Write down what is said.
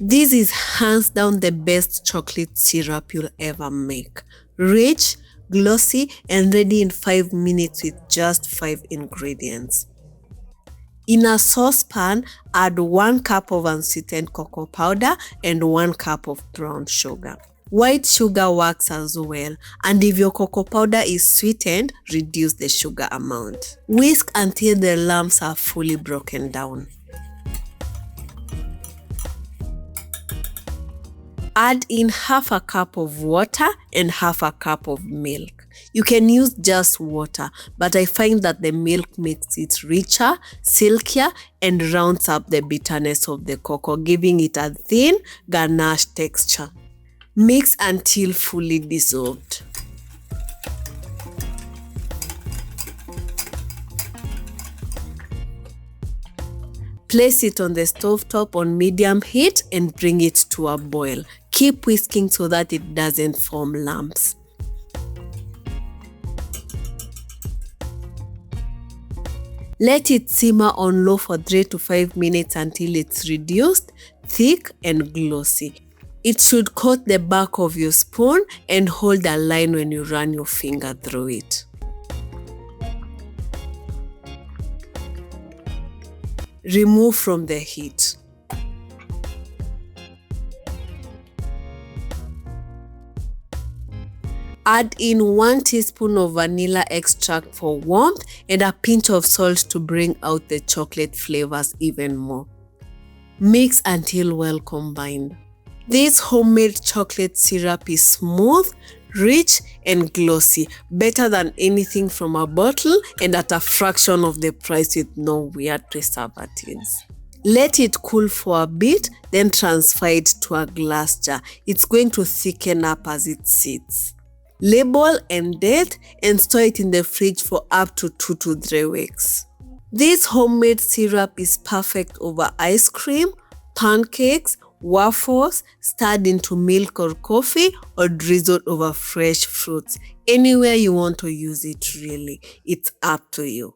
This is hands down the best chocolate syrup you'll ever make. Rich, glossy, and ready in 5 minutes with just 5 ingredients. In a saucepan, add 1 cup of unsweetened cocoa powder and 1 cup of brown sugar. White sugar works as well, and if your cocoa powder is sweetened, reduce the sugar amount. Whisk until the lumps are fully broken down. Add in half a cup of water and half a cup of milk. You can use just water, but I find that the milk makes it richer, silkier, and rounds up the bitterness of the cocoa, giving it a thin, ganache texture. Mix until fully dissolved. Place it on the stovetop on medium heat and bring it to a boil. Keep whisking so that it doesn't form lumps. Let it simmer on low for 3 to 5 minutes until it's reduced, thick, and glossy. It should coat the back of your spoon and hold a line when you run your finger through it. Remove from the heat. Add in 1 teaspoon of vanilla extract for warmth and a pinch of salt to bring out the chocolate flavors even more. Mix until well combined. This homemade chocolate syrup is smooth, rich, and glossy, better than anything from a bottle and at a fraction of the price with no weird preservatives. Let it cool for a bit, then transfer it to a glass jar. It's going to thicken up as it sits. Label and date and store it in the fridge for up to 2 to 3 weeks. This homemade syrup is perfect over ice cream, pancakes, waffles, stirred into milk or coffee, or drizzled over fresh fruits. Anywhere you want to use it really, it's up to you.